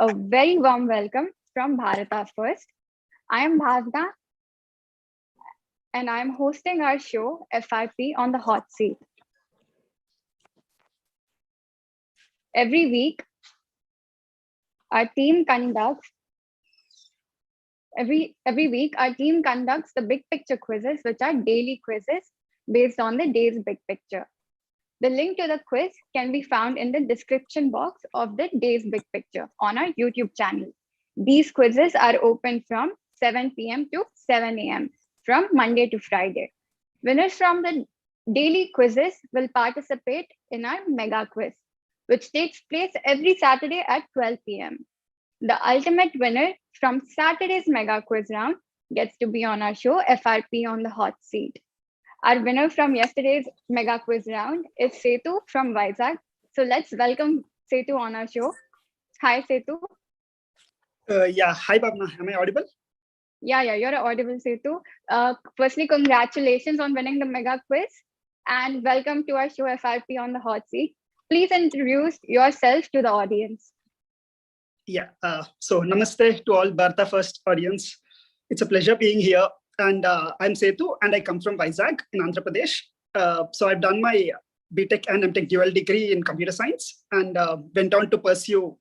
A very warm welcome from Bharata First. I am Bhavna and I am hosting our show FRP on the hot seat. Every week, our team conducts every week our team conducts the big picture quizzes, which are daily quizzes based on the day's big picture. The link to the quiz can be found in the description box of the day's big picture on our YouTube channel. These quizzes are open from 7 p.m. to 7 a.m. from Monday to Friday. Winners from the daily quizzes will participate in our mega quiz, which takes place every Saturday at 12 p.m. The ultimate winner from Saturday's mega quiz round gets to be on our show FRP on the hot seat. Our winner from yesterday's mega quiz round is Sethu from Vizag. So let's welcome Sethu on our show. Hi, Sethu. Hi, Bhavna. Am I audible? Yeah, you're audible, Sethu. Firstly, congratulations on winning the mega quiz and welcome to our show FRP on the hot seat. Please introduce yourself to the audience. So namaste to all Bharata First audience. It's a pleasure being here. And I'm Sethu and I come from Vizag in Andhra Pradesh. So I've done my BTech and MTech dual degree in computer science and went on to pursue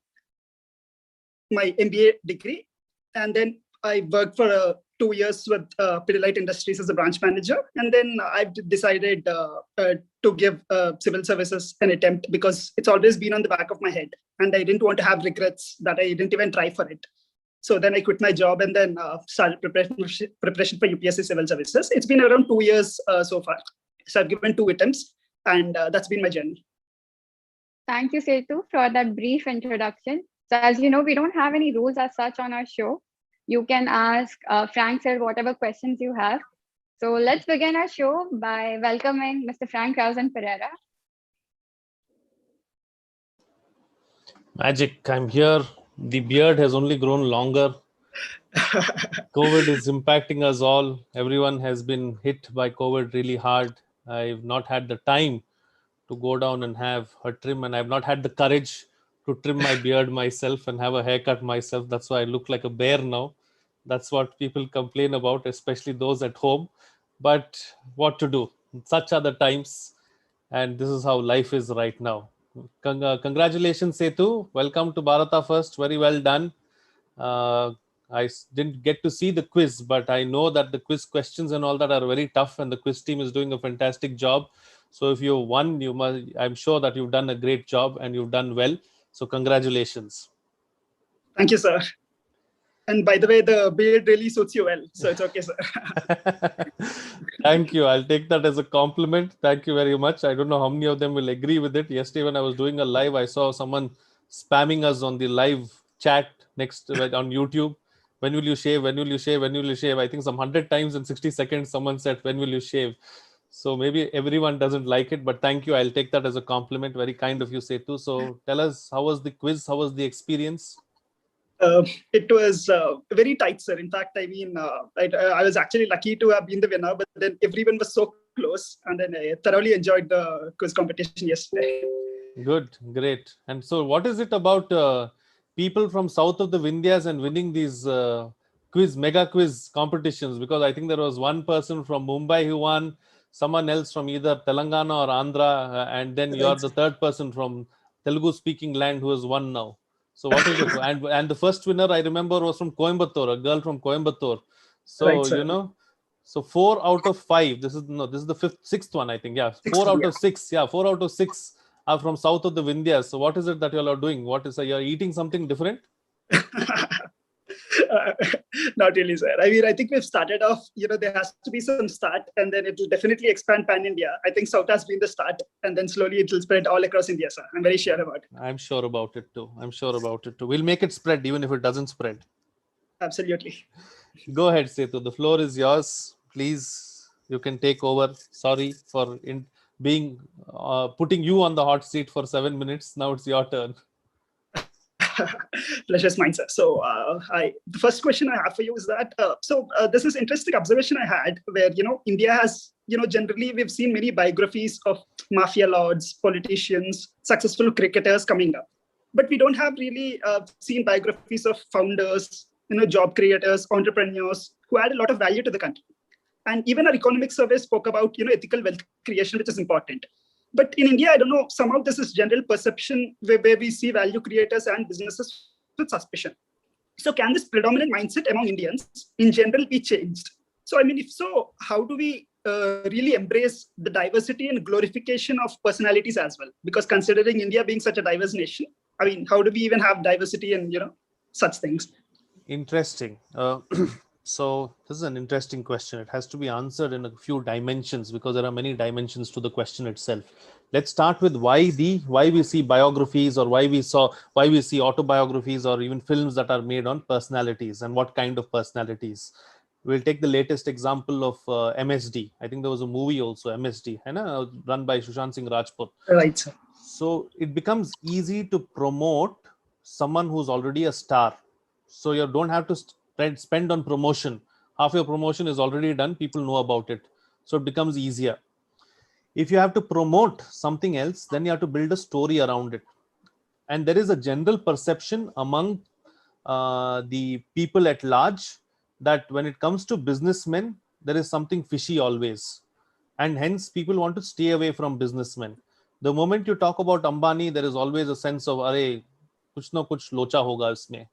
my MBA degree. And then I worked for 2 years with Pidilite Industries as a branch manager. And then I've decided to give civil services an attempt because it's always been on the back of my head. And I didn't want to have regrets that I didn't even try for it. So then I quit my job and then started preparation for UPSC civil services. It's been around 2 years so far. So I've given 2 attempts and that's been my journey. Thank you, Sethu, for that brief introduction. So as you know, we don't have any rules as such on our show. You can ask Frank sir whatever questions you have. So let's begin our show by welcoming Mr. frankrausanpereira. Magic, I'm here. The beard has only grown longer. COVID is impacting us all. Everyone has been hit by COVID really hard. I've not had the time to go down and have a trim, and I've not had the courage to trim my beard myself and have a haircut myself. That's why I look like a bear now. That's what people complain about, especially those at home. But what to do? Such are the times, and this is how life is right now. Congratulations, Sethu. Welcome to Bharata First. Very well done. I didn't get to see the quiz, but I know that the quiz questions and all that are very tough, and the quiz team is doing a fantastic job. So if you won, I'm sure that you've done a great job and you've done well. So congratulations. Thank you, sir. And by the way, the beard really suits you well. So it's okay, sir. Thank you. I'll take that as a compliment. Thank you very much. I don't know how many of them will agree with it. Yesterday, when I was doing a live, I saw someone spamming us on the live chat on YouTube. When will you shave? When will you shave? When will you shave? I think some 100 times in 60 seconds, someone said, when will you shave? So maybe everyone doesn't like it, but thank you. I'll take that as a compliment. Very kind of you, Sethu. So tell us, how was the quiz? How was the experience? It was very tight, sir. In fact, I mean, I was actually lucky to have been the winner, but then everyone was so close. And then I thoroughly enjoyed the quiz competition yesterday. Good, great. And so what is it about people from south of the Vindhyas and winning these mega quiz competitions? Because I think there was one person from Mumbai who won, someone else from either Telangana or Andhra, and then you're the third person from Telugu speaking land who has won now. So what is it? And the first winner I remember was from Coimbatore, a girl from Coimbatore. So, right, so 4 out of 5, this is the sixth one, I think. Yeah. 4 out of 6. Yeah. 4 out of 6 are from south of the Vindhyas. So what is it that you all are doing? You're eating something different? Not really, sir. I mean, I think we've started off, there has to be some start and then it will definitely expand pan-India. I think South has been the start and then slowly it will spread all across India, sir. I'm very sure about it. I'm sure about it too. We'll make it spread even if it doesn't spread. Absolutely. Go ahead, Sethu. The floor is yours. Please, you can take over. Sorry for putting you on the hot seat for 7 minutes. Now it's your turn. Pleasure's mine, sir. So the first question I have for you is that, this is interesting observation I had where, India has, generally we've seen many biographies of mafia lords, politicians, successful cricketers coming up. but we don't have really seen biographies of founders, job creators, entrepreneurs who add a lot of value to the country. And even our economic survey spoke about, ethical wealth creation, which is important. But in India, I don't know, somehow this is general perception where we see value creators and businesses with suspicion. So can this predominant mindset among Indians in general be changed? So, I mean, if so, how do we really embrace the diversity and glorification of personalities as well? Because considering India being such a diverse nation, I mean, how do we even have diversity and, such things? Interesting. So this is an interesting question. It has to be answered in a few dimensions because there are many dimensions to the question itself. Let's start with why we see biographies, or why we see autobiographies, or even films that are made on personalities, and what kind of personalities. We'll take the latest example of MSD. I think there was a movie also, MSD, run by Sushant Singh Rajput. Right, sir. So it becomes easy to promote someone who's already a star. So you don't have to spend on promotion. Half your promotion is already done. People know about it. So it becomes easier. If you have to promote something else, then you have to build a story around it. And there is a general perception among the people at large that when it comes to businessmen, there is something fishy always. And hence people want to stay away from businessmen. The moment you talk about Ambani, there is always a sense of, "Arey, kuch na kuch locha hoga isme."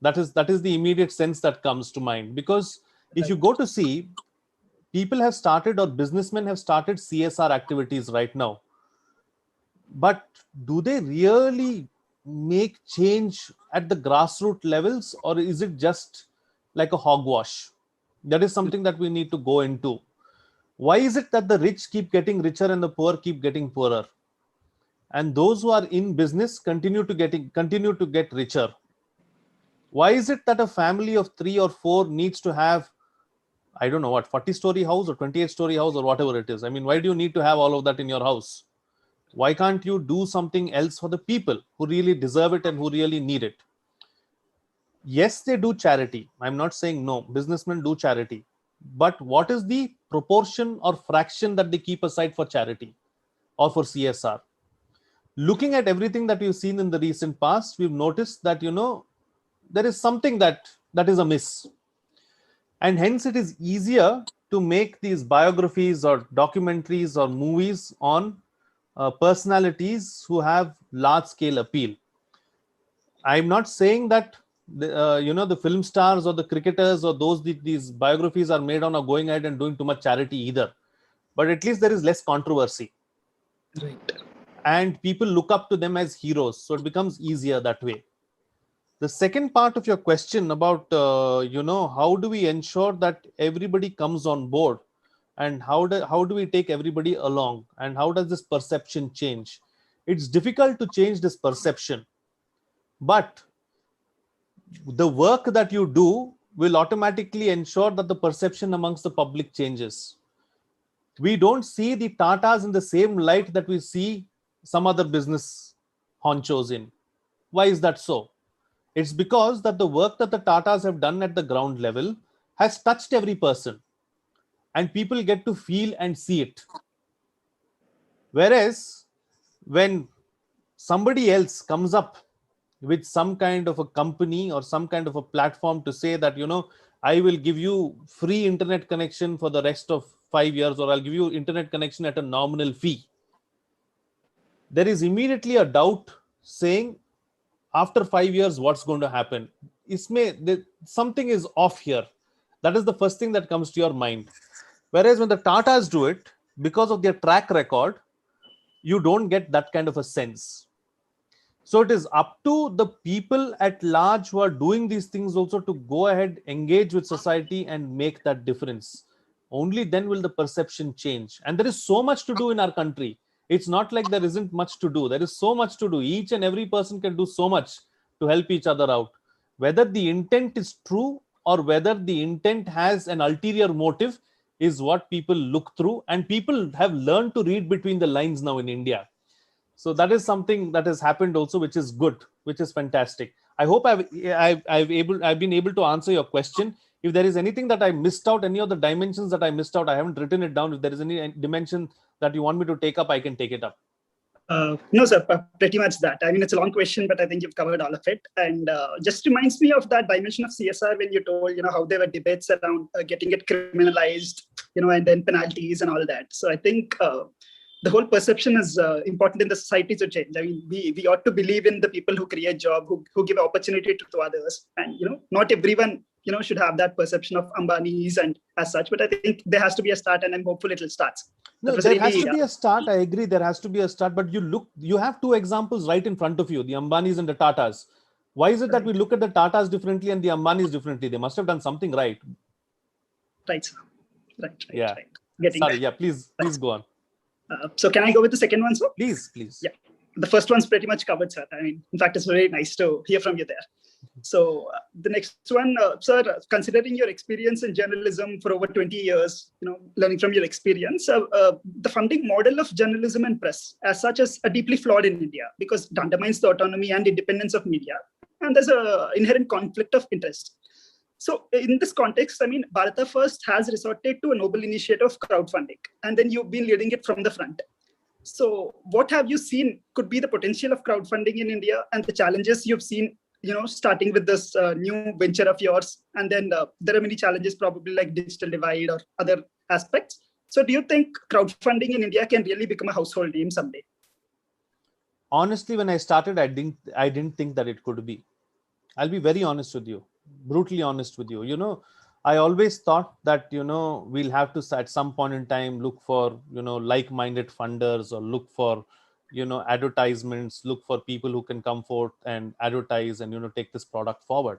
That is the immediate sense that comes to mind. Because if you go to see, people have started, or businessmen have started CSR activities right now. But do they really make change at the grassroots levels, or is it just like a hogwash? That is something that we need to go into. Why is it that the rich keep getting richer and the poor keep getting poorer? And those who are in business continue to get richer. Why is it that a family of 3 or 4 needs to have, I don't know what, 40-story house or 28-story house or whatever it is? I mean, why do you need to have all of that in your house? Why can't you do something else for the people who really deserve it and who really need it? Yes, they do charity. I'm not saying no. Businessmen do charity. But what is the proportion or fraction that they keep aside for charity or for CSR? Looking at everything that we've seen in the recent past, we've noticed that, there is something that is amiss. And hence it is easier to make these biographies or documentaries or movies on personalities who have large scale appeal. I'm not saying that the film stars or the cricketers or these biographies are made on are going ahead and doing too much charity either, but at least there is less controversy. Right. And people look up to them as heroes, so it becomes easier that way. The second part of your question about how do we ensure that everybody comes on board, and how do we take everybody along, and how does this perception change? It's difficult to change this perception, but the work that you do will automatically ensure that the perception amongst the public changes. We don't see the Tatas in the same light that we see some other business honchos in. Why is that so? It's because that the work that the Tatas have done at the ground level has touched every person, and people get to feel and see it. Whereas when somebody else comes up with some kind of a company or some kind of a platform to say that, I will give you free internet connection for the rest of 5 years, or I'll give you internet connection at a nominal fee, there is immediately a doubt saying, after 5 years, what's going to happen? Something is off here. That is the first thing that comes to your mind. Whereas when the Tatas do it, because of their track record, you don't get that kind of a sense. So it is up to the people at large who are doing these things also to go ahead, engage with society and make that difference. Only then will the perception change. And there is so much to do in our country. It's not like there isn't much to do. There is so much to do. Each and every person can do so much to help each other out. Whether the intent is true or whether the intent has an ulterior motive is what people look through. And people have learned to read between the lines now in India. So that is something that has happened also, which is good, which is fantastic. I hope I've been able to answer your question. If there is anything that I missed out, any of the dimensions that I missed out, I haven't written it down. If there is any dimension that you want me to take up, I can take it up. No, sir, pretty much that. I mean, it's a long question, but I think you've covered all of it. And just reminds me of that dimension of CSR when you told, how there were debates around getting it criminalized, and then penalties and all that. So I think the whole perception is important in the society to change. I mean, we ought to believe in the people who create job, who give opportunity to others. And, not everyone, should have that perception of Ambani's and as such. But I think there has to be a start, and I'm hopeful it'll start. No, there has to be a start. I agree. There has to be a start. But you have two examples right in front of you, the Ambanis and the Tatas. Why is it that we look at the Tatas differently and the Ambanis differently? They must have done something right. Right, sir. Right. Yeah. Right. Sorry. Yeah. Please go on. So can I go with the second one, sir? Please. Yeah. The first one's pretty much covered, sir. I mean, in fact, it's very nice to hear from you there. So the next one, sir, considering your experience in journalism for over 20 years, learning from your experience, the funding model of journalism and press as such is deeply flawed in India because it undermines the autonomy and independence of media. And there's an inherent conflict of interest. So in this context, I mean, Bharata First has resorted to a noble initiative of crowdfunding, and then you've been leading it from the front. So what have you seen could be the potential of crowdfunding in India and the challenges you've seen, starting with this new venture of yours? And then there are many challenges, probably like digital divide or other aspects. So do you think crowdfunding in India can really become a household name someday? Honestly, when I started, I didn't think that it could be. I'll be very honest with you, brutally honest with you. I always thought that, we'll have to, at some point in time, look for, like-minded funders or look for, advertisements, look for people who can come forth and advertise and, take this product forward.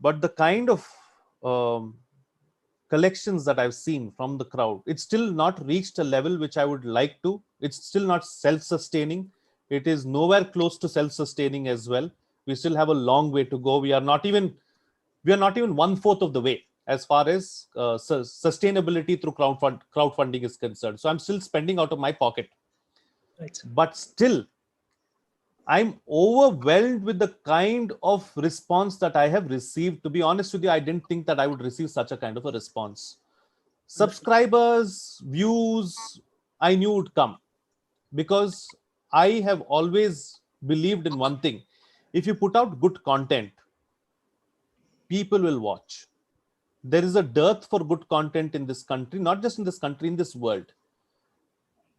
But the kind of collections that I've seen from the crowd, it's still not reached a level which I would like to. It's still not self-sustaining. It is nowhere close to self-sustaining as well. We still have a long way to go. We are not even 1/4 of the way as far as sustainability through crowdfunding is concerned. So I'm still spending out of my pocket. Right. But still, I'm overwhelmed with the kind of response that I have received. To be honest with you, I didn't think that I would receive such a kind of a response. Subscribers, views, I knew would come because I have always believed in one thing. If you put out good content, people will watch. There is a dearth for good content in this country, not just in this country, in this world.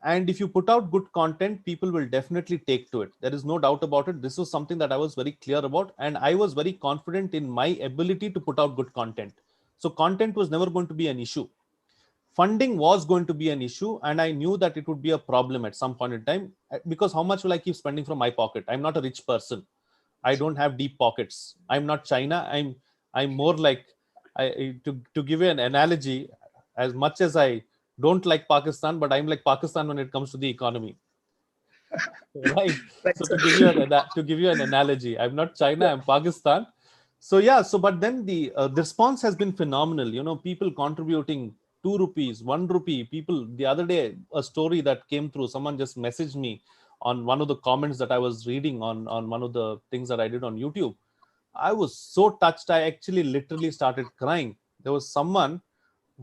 And if you put out good content, people will definitely take to it. There is no doubt about it. This was something that I was very clear about. And I was very confident in my ability to put out good content. So content was never going to be an issue. Funding was going to be an issue. And I knew that it would be a problem at some point in time, because how much will I keep spending from my pocket? I'm not a rich person. I don't have deep pockets. I'm not China. I'm more like, to give you an analogy, as much as I don't like Pakistan, but I'm like Pakistan when it comes to the economy. Right. So to give you an analogy, I'm not China, I'm Pakistan. So yeah, but then the response has been phenomenal. People contributing 2 rupees, 1 rupee. People, the other day, a story that came through, someone just messaged me on one of the comments that I was reading on one of the things that I did on YouTube. I was so touched. I actually literally started crying. There was someone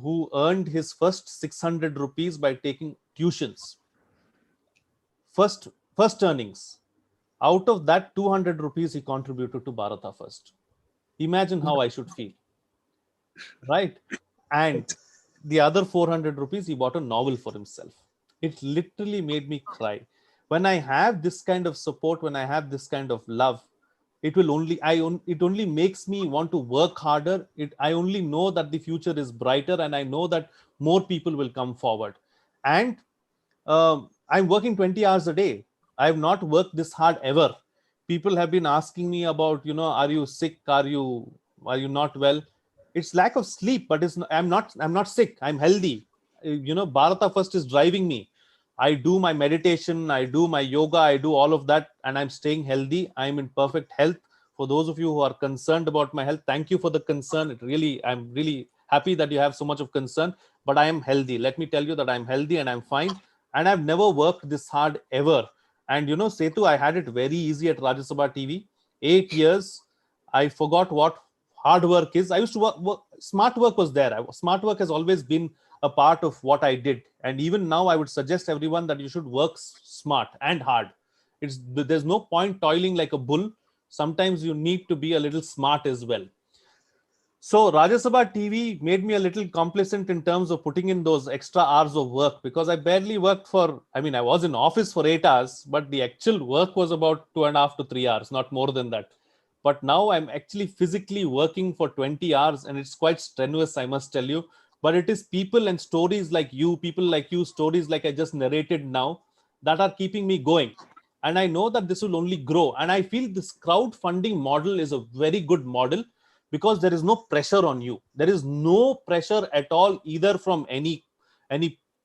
who earned his first 600 rupees by taking tuitions. First earnings. Out of that, 200 rupees he contributed to Bharata First. Imagine how I should feel. Right? And the other 400 rupees, he bought a novel for himself. It literally made me cry. When I have this kind of support, when I have this kind of love, it only makes me want to work harder. I only know that the future is brighter, and I know that more people will come forward. And I'm working 20 hours a day. I have not worked this hard ever. People have been asking me about, are you sick? Are you not well? It's lack of sleep, but I'm not sick. I'm healthy. Bharata First is driving me. I do my meditation, I do my yoga, I do all of that, and I'm staying healthy. I'm in perfect health. For those of you who are concerned about my health, thank you for the concern. I'm really happy that you have so much of concern, but I am healthy. Let me tell you that I'm healthy and I'm fine. And I've never worked this hard ever. And Sethu, I had it very easy at Rajya Sabha TV. 8 years, I forgot what hard work is. I used to work. Smart work was there. Smart work has always been a part of what I did. And even now, I would suggest everyone that you should work smart and hard. There's no point toiling like a bull. Sometimes you need to be a little smart as well. So Rajya Sabha TV made me a little complacent in terms of putting in those extra hours of work, because I barely worked I was in office for 8 hours, but the actual work was about 2.5 to 3 hours, not more than that. But now I'm actually physically working for 20 hours, and it's quite strenuous, I must tell you. But it is people and stories like you, stories like I just narrated now, that are keeping me going. And I know that this will only grow. And I feel this crowdfunding model is a very good model, because there is no pressure on you. There is no pressure at all, either from any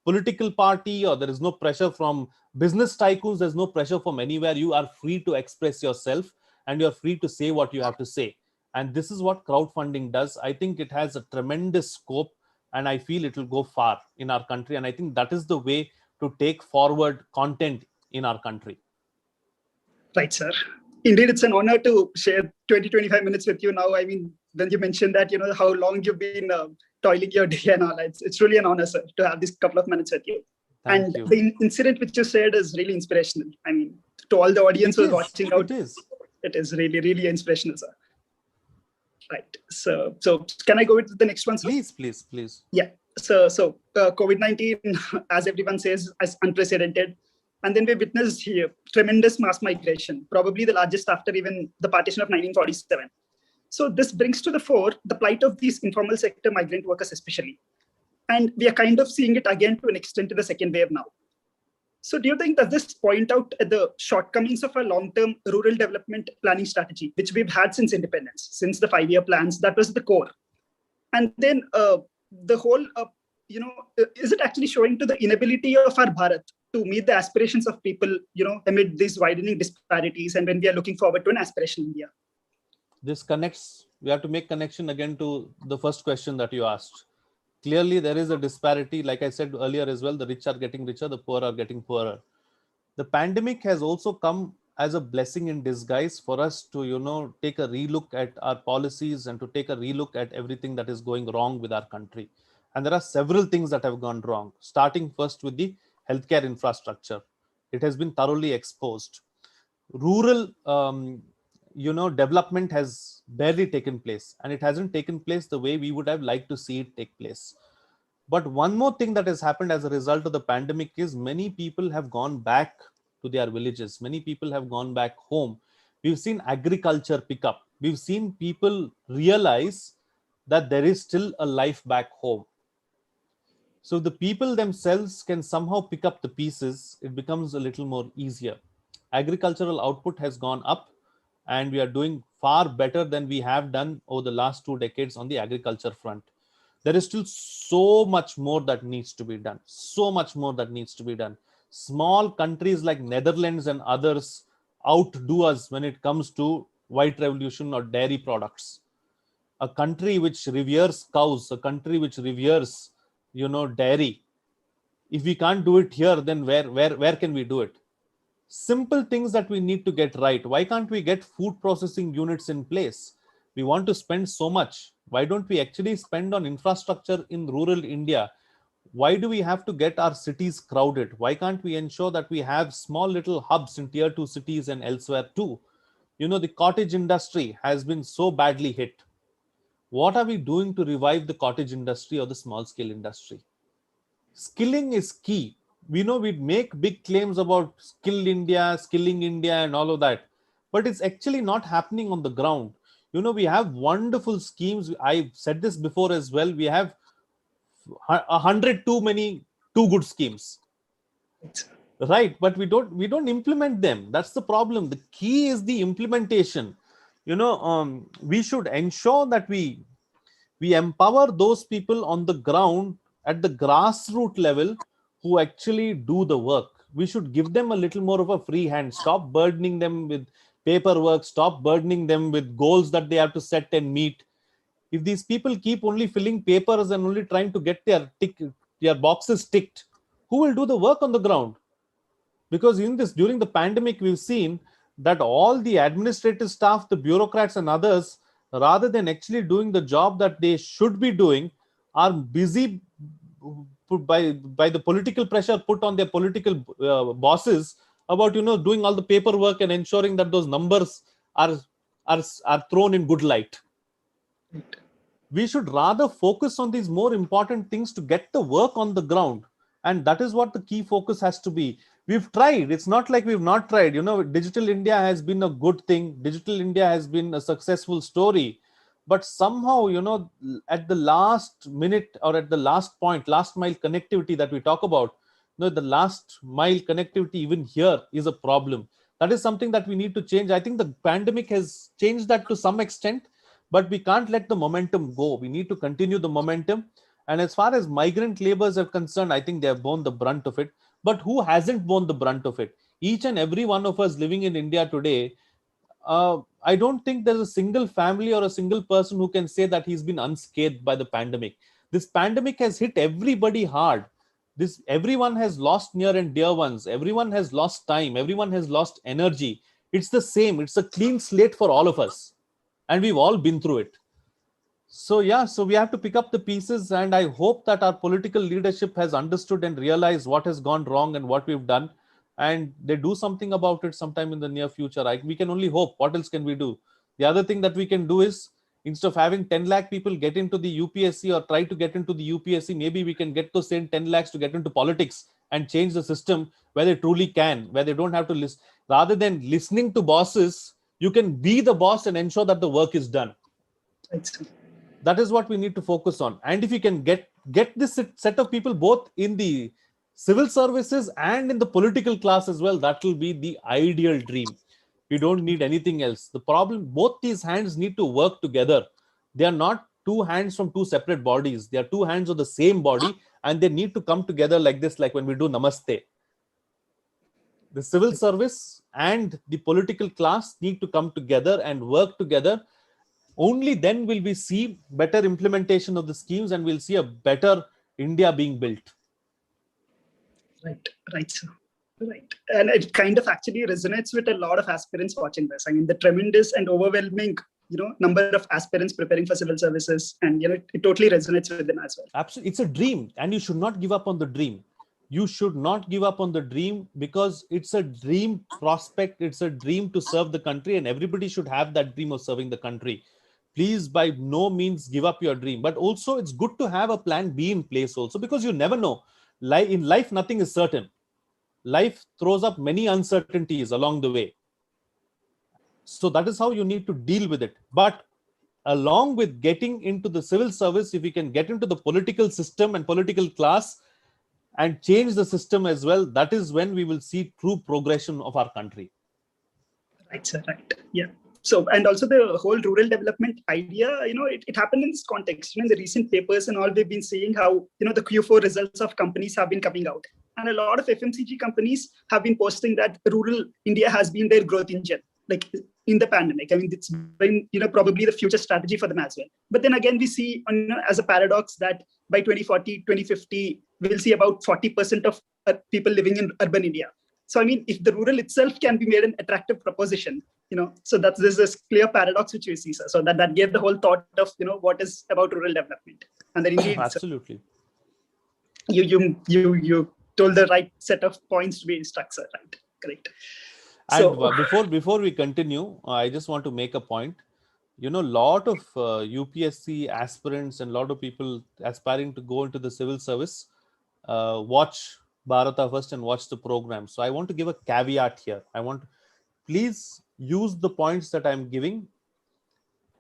political party, or there is no pressure from business tycoons. There's no pressure from anywhere. You are free to express yourself, and you're free to say what you have to say. And this is what crowdfunding does. I think it has a tremendous scope, and I feel it will go far in our country. And I think that is the way to take forward content in our country. Right, sir. Indeed, it's an honor to share 25 minutes with you now. I mean, when you mentioned that, how long you've been toiling your day and all, it's really an honor, sir, to have this couple of minutes with you. Thank you. The incident which you said is really inspirational. I mean, to all the audience who's watching out, it is really, really inspirational, sir. Right. So can I go with the next one, sir? Please. Yeah. So COVID-19, as everyone says, is unprecedented. And then we witnessed here tremendous mass migration, probably the largest after even the partition of 1947. So this brings to the fore the plight of these informal sector migrant workers especially. And we are kind of seeing it again to an extent in the second wave now. So do you think that this point out at the shortcomings of our long-term rural development planning strategy, which we've had since independence, since the 5-year plans, that was the core? And then the whole, is it actually showing to the inability of our Bharat to meet the aspirations of people, amid these widening disparities, and when we are looking forward to an aspirational India? This connects, we have to make connection again to the first question that you asked. Clearly, there is a disparity. Like I said earlier as well, the rich are getting richer, the poor are getting poorer. The pandemic has also come as a blessing in disguise for us to, take a relook at our policies and to take a relook at everything that is going wrong with our country. And there are several things that have gone wrong, starting first with the healthcare infrastructure. It has been thoroughly exposed. Rural, development has barely taken place, and it hasn't taken place the way we would have liked to see it take place. But one more thing that has happened as a result of the pandemic is many people have gone back to their villages. Many people have gone back home. We've seen agriculture pick up. We've seen people realize that there is still a life back home. So the people themselves can somehow pick up the pieces. It becomes a little more easier. Agricultural output has gone up, and we are doing far better than we have done over the last 2 decades on the agriculture front. There is still so much more that needs to be done. Small countries like Netherlands and others outdo us when it comes to white revolution or dairy products. A country which reveres cows, a country which reveres, dairy. If we can't do it here, then where can we do it? Simple things that we need to get right. Why can't we get food processing units in place? We want to spend so much. Why don't we actually spend on infrastructure in rural India? Why do we have to get our cities crowded? Why can't we ensure that we have small little hubs in tier 2 cities and elsewhere too? The cottage industry has been so badly hit. What are we doing to revive the cottage industry or the small scale industry? Skilling is key. We make big claims about skilling India and all of that, but it's actually not happening on the ground. We have wonderful schemes. I've said this before as well. We have 100 too good schemes, right? But we don't implement them. That's the problem. The key is the implementation. We should ensure that we empower those people on the ground at the grassroots level who actually do the work. We should give them a little more of a free hand. Stop burdening them with paperwork. Stop burdening them with goals that they have to set and meet. If these people keep only filling papers and only trying to get their boxes ticked, who will do the work on the ground? Because during the pandemic, we've seen that all the administrative staff, the bureaucrats and others, rather than actually doing the job that they should be doing, are busy by the political pressure put on their political bosses about doing all the paperwork and ensuring that those numbers are thrown in good light. We should rather focus on these more important things to get the work on the ground, and that is what the key focus has to be. We've tried, it's not like we've not tried. Digital India has been a good thing, Digital India has been a successful story, but somehow at the last minute or at the last point, last mile connectivity that we talk about, the last mile connectivity even here is a problem. That is something that we need to change. I think the pandemic has changed that to some extent, but we can't let the momentum go. We need to continue the momentum. And as far as migrant laborers are concerned, I think they have borne the brunt of it. But who hasn't borne the brunt of it? Each and every one of us living in India today, I don't think there's a single family or a single person who can say that he's been unscathed by the pandemic. This pandemic has hit everybody hard. Everyone has lost near and dear ones. Everyone has lost time. Everyone has lost energy. It's the same. It's a clean slate for all of us. And we've all been through it. So we have to pick up the pieces, and I hope that our political leadership has understood and realized what has gone wrong and what we've done, and they do something about it sometime in the near future. We can only hope. What else can we do? The other thing that we can do is, instead of having 10 lakh people get into the UPSC or try to get into the UPSC, maybe we can get those same 10 lakhs to get into politics and change the system where they truly can, where they don't have to listen. Rather than listening to bosses, you can be the boss and ensure that the work is done. That is what we need to focus on. And if you can get this set of people both in the civil services and in the political class as well, that will be the ideal dream. We don't need anything else. The problem, both these hands need to work together. They are not two hands from two separate bodies. They are two hands of the same body, and they need to come together like this, like when we do Namaste. The civil service and the political class need to come together and work together. Only then will we see better implementation of the schemes, and we'll see a better India being built. Right, sir. Right. And it kind of actually resonates with a lot of aspirants watching this. I mean, the tremendous and overwhelming, number of aspirants preparing for civil services, and, it totally resonates with them as well. Absolutely. It's a dream, and you should not give up on the dream. You should not give up on the dream, because it's a dream prospect. It's a dream to serve the country, and everybody should have that dream of serving the country. Please, by no means, give up your dream. But also, it's good to have a plan B in place also, because you never know. In life, nothing is certain. Life throws up many uncertainties along the way. So that is how you need to deal with it. But along with getting into the civil service, if we can get into the political system and political class and change the system as well, that is when we will see true progression of our country. Right, sir. Right. Yeah. So, and also the whole rural development idea, it happened in this context. In the recent papers and all, we've been seeing how, the Q4 results of companies have been coming out. And a lot of FMCG companies have been posting that rural India has been their growth engine, like in the pandemic. I mean, it's been, probably the future strategy for them as well. But then again, we see, as a paradox that by 2040, 2050, we'll see about 40% of people living in urban India. So, I mean, if the rural itself can be made an attractive proposition, so there's this clear paradox which we see, sir. So that gave the whole thought of, what is about rural development. And then indeed, absolutely. You told the right set of points to be struck, sir. Right. Great. And before we continue, I just want to make a point. Lot of UPSC aspirants and a lot of people aspiring to go into the civil service watch Bharata First and watch the program. So I want to give a caveat here. Please use the points that I'm giving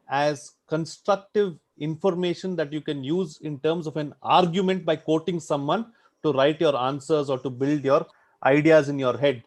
as constructive information that you can use in terms of an argument by quoting someone to write your answers or to build your ideas in your head.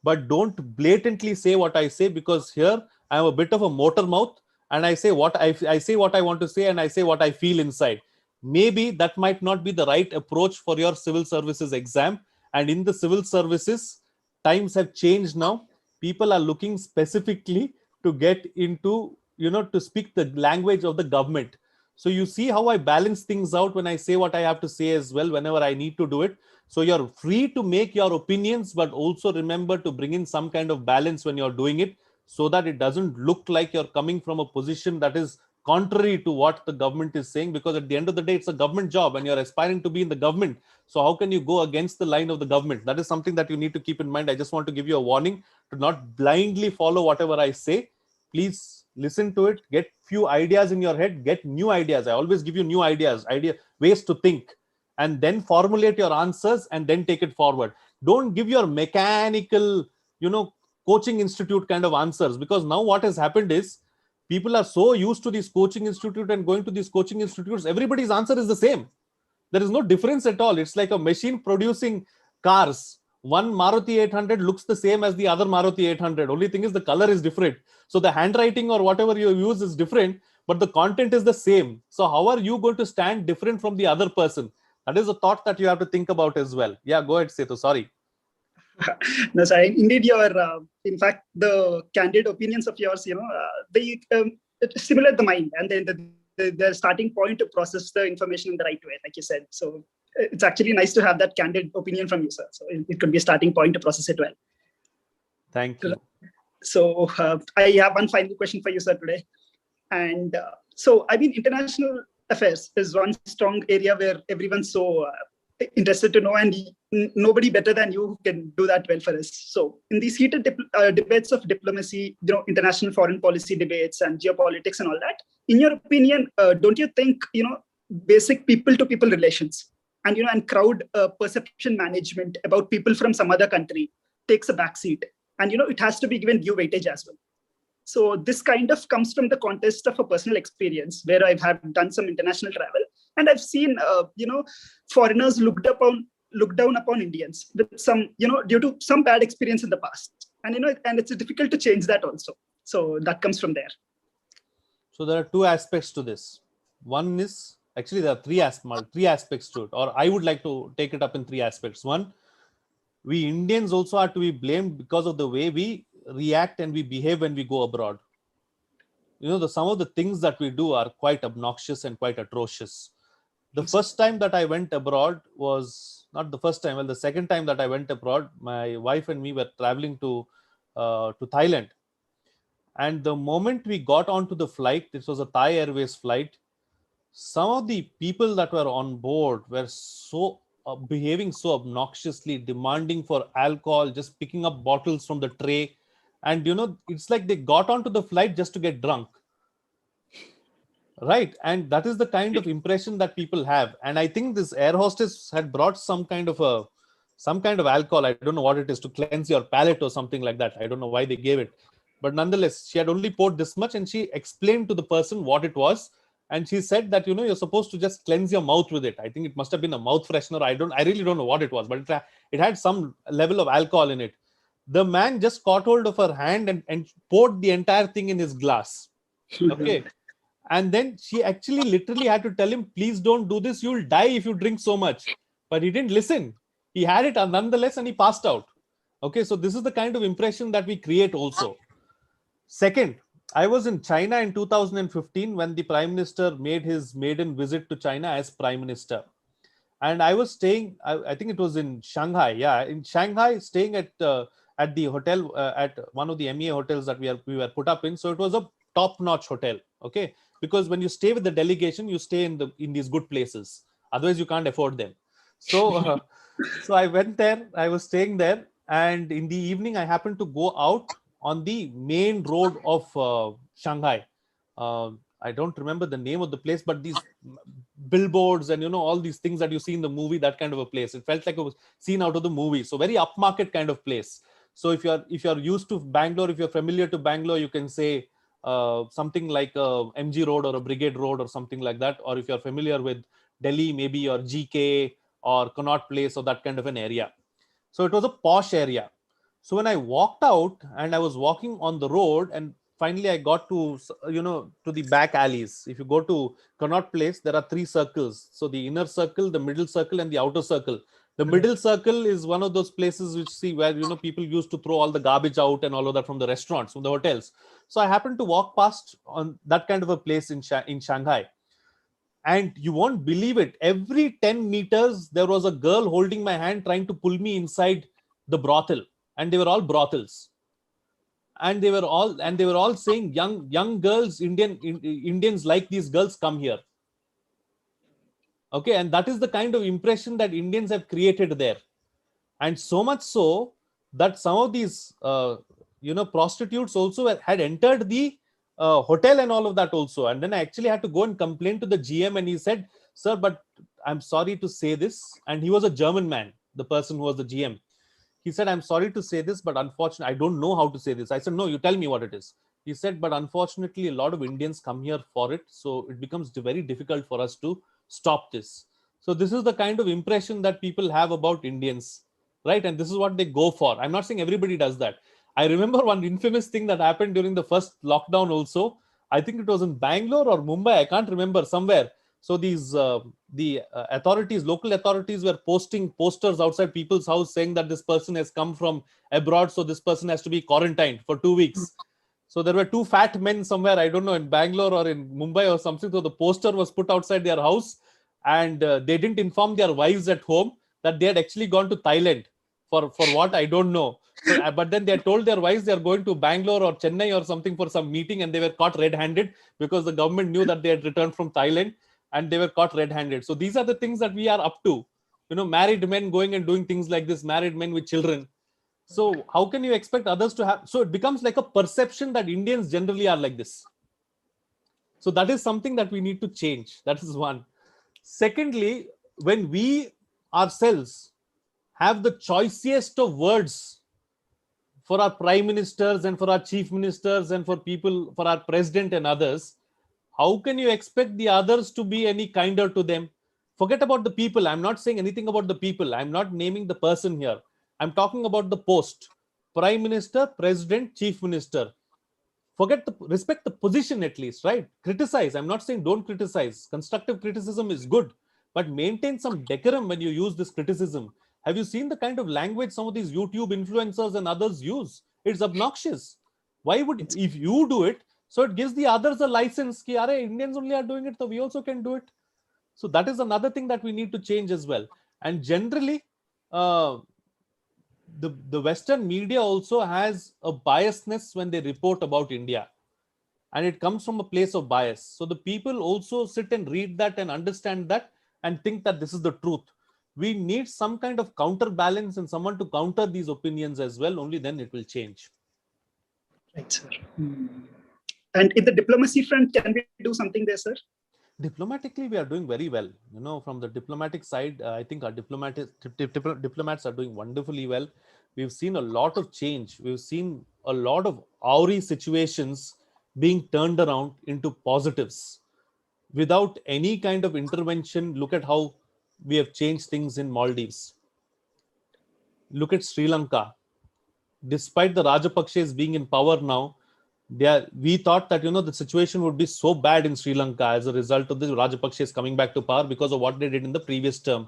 But don't blatantly say what I say, because here I'm a bit of a motor mouth, and I say what I say what I want to say, and I say what I feel inside. Maybe that might not be the right approach for your civil services exam. And in the civil services, times have changed now. People are looking specifically to get into, to speak the language of the government. So you see how I balance things out when I say what I have to say as well, whenever I need to do it. So you're free to make your opinions, but also remember to bring in some kind of balance when you're doing it, so that it doesn't look like you're coming from a position that is contrary to what the government is saying, because at the end of the day, it's a government job and you're aspiring to be in the government. So how can you go against the line of the government? That is something that you need to keep in mind. I just want to give you a warning to not blindly follow whatever I say. Please listen to it, get few ideas in your head, get new ideas. I always give you new ideas, ways to think, and then formulate your answers and then take it forward. Don't give your mechanical, coaching institute kind of answers, because now what has happened is people are so used to these coaching institute and going to these coaching institutes, everybody's answer is the same. There is no difference at all. It's like a machine producing cars. One Maruti 800 looks the same as the other Maruti 800. Only thing is the color is different. So the handwriting or whatever you use is different, but the content is the same. So how are you going to stand different from the other person? That is a thought that you have to think about as well. Yeah, go ahead, Sethu. Sorry. No, sorry. Indeed, in fact, the candid opinions of yours, they stimulate the mind, and then the starting point to process the information in the right way, like you said. So it's actually nice to have that candid opinion from you, sir. So it could be a starting point to process it well. Thank you. So I have one final question for you, sir, today. And so, international affairs is one strong area where everyone's so interested to know, and nobody better than you can do that well for us. So in these heated debates of diplomacy, international foreign policy debates and geopolitics and all that, in your opinion, don't you think, basic people-to-people relations and, and crowd perception management about people from some other country takes a backseat, and, it has to be given due weightage as well. So this kind of comes from the context of a personal experience where I have done some international travel, and I've seen, foreigners look down upon Indians with some, due to some bad experience in the past, and and it's difficult to change that also. So that comes from there. So there are two aspects to this. One is, actually there are three aspects to it, or I would like to take it up in three aspects. One, we Indians also are to be blamed because of the way we react and we behave when we go abroad. Some of the things that we do are quite obnoxious and quite atrocious. The first time that I went abroad was not the first time. Well, the second time that I went abroad, my wife and me were traveling to Thailand. And the moment we got onto the flight, this was a Thai Airways flight, some of the people that were on board were so behaving so obnoxiously, demanding for alcohol, just picking up bottles from the tray. And, it's like they got onto the flight just to get drunk. Right. And that is the kind of impression that people have. And I think this air hostess had brought some kind of alcohol. I don't know what it is, to cleanse your palate or something like that. I don't know why they gave it. But nonetheless, she had only poured this much, and she explained to the person what it was. And she said that, you're supposed to just cleanse your mouth with it. I think it must have been a mouth freshener. I really don't know what it was, but it had some level of alcohol in it. The man just caught hold of her hand and poured the entire thing in his glass. Okay. And then she actually literally had to tell him, please don't do this. You'll die if you drink so much. But he didn't listen. He had it nonetheless, and he passed out. Okay. So this is the kind of impression that we create also. Second, I was in China in 2015 when the Prime Minister made his maiden visit to China as Prime Minister. And I was staying, I think it was in Shanghai. Yeah, in Shanghai, staying at the hotel, at one of the MEA hotels that we were put up in. So it was a top-notch hotel. Okay. Because when you stay with the delegation, you stay in these good places. Otherwise, you can't afford them. So, so I went there. I was staying there, and in the evening, I happened to go out on the main road of Shanghai. I don't remember the name of the place, but these billboards and all these things that you see in the movie, that kind of a place. It felt like it was seen out of the movie. So very upmarket kind of place. So if you're used to Bangalore, if you're familiar to Bangalore, you can say something like a MG Road or a Brigade Road or something like that. Or if you're familiar with Delhi, maybe or GK or Connaught Place or that kind of an area. So it was a posh area. So when I walked out and I was walking on the road, and finally I got to, to the back alleys. If you go to Connaught Place, there are three circles. So the inner circle, the middle circle, and the outer circle. The middle circle is one of those places which see where, people used to throw all the garbage out and all of that from the restaurants, from the hotels. So I happened to walk past on that kind of a place in Shanghai. And you won't believe it. Every 10 meters, there was a girl holding my hand, trying to pull me inside the brothel. And they were all brothels. and they were all saying young girls, Indians like these girls, come here. Okay, and that is the kind of impression that Indians have created there. And so much so that some of these prostitutes also had entered the hotel and all of that also. And then I actually had to go and complain to the GM, and he said, sir, but I'm sorry to say this. And he was a German man, the person who was the GM. He said, I'm sorry to say this, but unfortunately, I don't know how to say this. I said, no, you tell me what it is. He said, but unfortunately, a lot of Indians come here for it. So it becomes very difficult for us to stop this. So this is the kind of impression that people have about Indians, right? And this is what they go for. I'm not saying everybody does that. I remember one infamous thing that happened during the first lockdown also. I think it was in Bangalore or Mumbai. I can't remember, somewhere. So these local authorities were posting posters outside people's house saying that this person has come from abroad, so this person has to be quarantined for 2 weeks. So there were two fat men somewhere, I don't know, in Bangalore or in Mumbai or something. So the poster was put outside their house, and they didn't inform their wives at home that they had actually gone to Thailand for what, I don't know. So, but then they had told their wives they are going to Bangalore or Chennai or something for some meeting, and they were caught red-handed because the government knew that they had returned from Thailand, and they were caught red-handed. So these are the things that we are up to. Married men going and doing things like this, married men with children. So how can you expect others to have? So it becomes like a perception that Indians generally are like this. So that is something that we need to change. That is one. Secondly, when we ourselves have the choicest of words for our prime ministers and for our chief ministers and for people, for our president and others, how can you expect the others to be any kinder to them? Forget about the people. I'm not saying anything about the people. I'm not naming the person here. I'm talking about the post. Prime Minister, President, Chief Minister. Respect the position at least, right? Criticize. I'm not saying don't criticize. Constructive criticism is good, but maintain some decorum when you use this criticism. Have you seen the kind of language some of these YouTube influencers and others use? It's obnoxious. Why would, if you do it, so it gives the others a license. Ki, Are Indians only are doing it, so we also can do it. So that is another thing that we need to change as well. And generally, the Western media also has a biasness when they report about India. And it comes from a place of bias. So the people also sit and read that and understand that and think that this is the truth. We need some kind of counterbalance and someone to counter these opinions as well. Only then it will change. Right, sir. And in the diplomacy front, can we do something there, sir? Diplomatically, we are doing very well. From the diplomatic side, I think our diplomats are doing wonderfully well. We've seen a lot of change. We've seen a lot of awry situations being turned around into positives without any kind of intervention. Look at how we have changed things in Maldives. Look at Sri Lanka. Despite the Rajapakshes being in power now, we thought that the situation would be so bad in Sri Lanka as a result of the Rajapakshes coming back to power because of what they did in the previous term.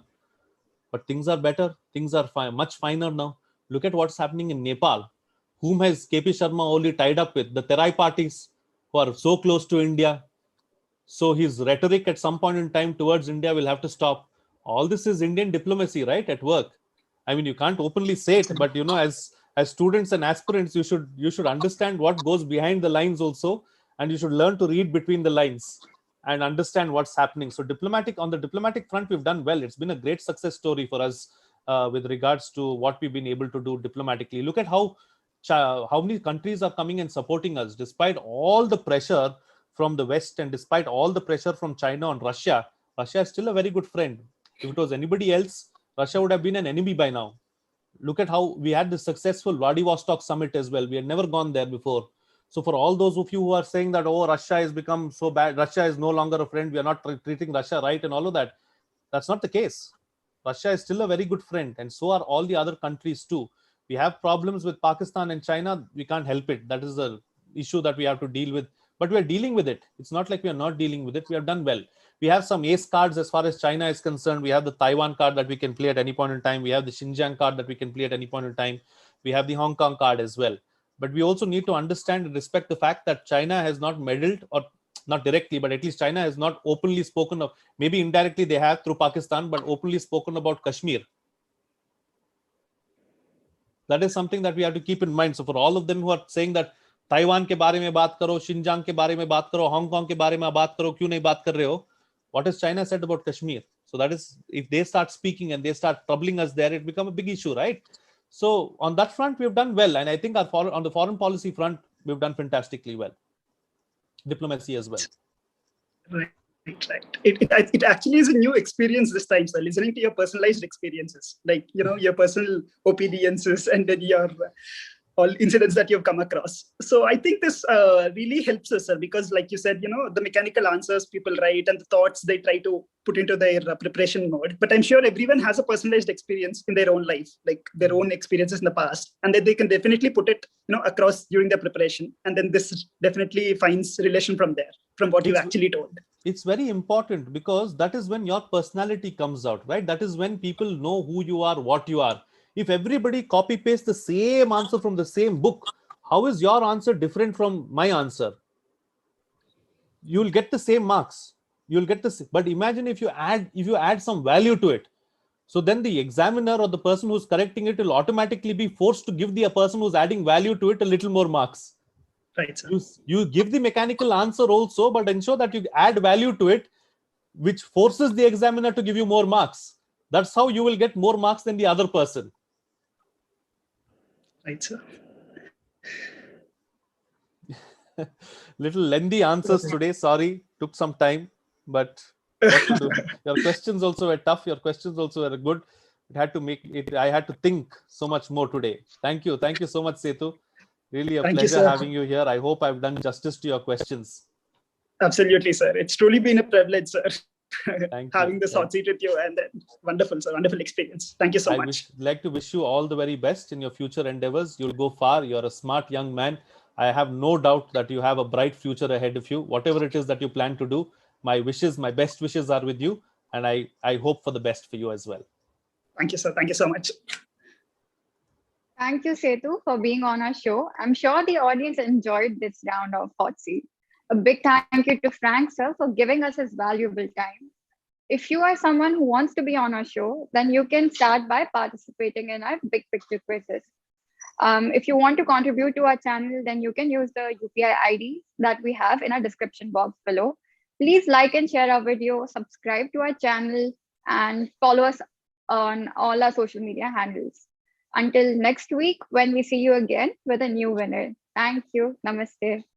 But things are better. Things are much finer now. Look at what's happening in Nepal. Whom has KP Sharma Oli tied up with? The Terai parties who are so close to India. So his rhetoric at some point in time towards India will have to stop. All this is Indian diplomacy, right? At work. I mean, you can't openly say it, but as students and aspirants, you should understand what goes behind the lines also, and you should learn to read between the lines and understand what's happening. So on the diplomatic front, we've done well. It's been a great success story for us with regards to what we've been able to do diplomatically. Look at how many countries are coming and supporting us despite all the pressure from the West and despite all the pressure from China and Russia. Russia is still a very good friend. If it was anybody else, Russia would have been an enemy by now. Look at how we had the successful Vladivostok summit as well. We had never gone there before. So for all those of you who are saying that, oh, Russia has become so bad, Russia is no longer a friend, we are not treating Russia right and all of that, that's not the case. Russia is still a very good friend, and so are all the other countries too. We have problems with Pakistan and China. We can't help it. That is the issue that we have to deal with. But we are dealing with it. It's not like we are not dealing with it. We have done well. We have some ace cards as far as China is concerned. We have the Taiwan card that we can play at any point in time. We have the Xinjiang card that we can play at any point in time. We have the Hong Kong card as well. But we also need to understand and respect the fact that China has not meddled, or not directly, but at least China has not openly spoken of, maybe indirectly they have through Pakistan, but openly spoken about Kashmir. That is something that we have to keep in mind. So for all of them who are saying that Taiwan के बारे में बात करो, शिनजांग के बारे में बात करो, हांगकांग के बारे में बात करो, क्यों नहीं बात कर रहे हो? What has China said about Kashmir? So that is, if they start speaking and they start troubling us there, it becomes a big issue, right? So on that front, we've done well. And I think on the foreign policy front, we've done fantastically well. Diplomacy as well. Right. It actually is a new experience this time, sir, listening to your personalized experiences, like, your personal opinions and then your all incidents that you've come across. So I think this really helps us, sir, because like you said, the mechanical answers people write and the thoughts they try to put into their preparation mode. But I'm sure everyone has a personalized experience in their own life, like their own experiences in the past, and that they can definitely put it, across during their preparation. And then this definitely finds relation from there, from what you actually told. It's very important because that is when your personality comes out, right? That is when people know who you are, what you are. If everybody copy paste the same answer from the same book, how is your answer different from my answer? You'll get the same marks. You'll get this, but imagine if you add some value to it. So then the examiner or the person who's correcting it will automatically be forced to give the person who's adding value to it a little more marks. Right, sir. You give the mechanical answer also, but ensure that you add value to it, which forces the examiner to give you more marks. That's how you will get more marks than the other person. Right, sir. Little lengthy answers today. Sorry, took some time, but what to do? Your questions also were tough. Your questions also were good. It had to make it. I had to think so much more today. Thank you so much, Sethu. Really a pleasure having you here. I hope I've done justice to your questions. Absolutely, sir. It's truly been a privilege, sir. Thank having you. this hot seat with you, and wonderful, sir. Wonderful experience. Thank you so much. I'd like to wish you all the very best in your future endeavors. You'll go far. You're a smart young man. I have no doubt that you have a bright future ahead of you. Whatever it is that you plan to do, my best wishes are with you. And I hope for the best for you as well. Thank you, sir. Thank you so much. Thank you, Sethu, for being on our show. I'm sure the audience enjoyed this round of Hot Seat. A big thank you to Frank, sir, for giving us his valuable time. If you are someone who wants to be on our show, then you can start by participating in our big picture quizzes. If you want to contribute to our channel, then you can use the UPI ID that we have in our description box below. Please like and share our video, subscribe to our channel, and follow us on all our social media handles. Until next week, when we see you again with a new winner. Thank you. Namaste.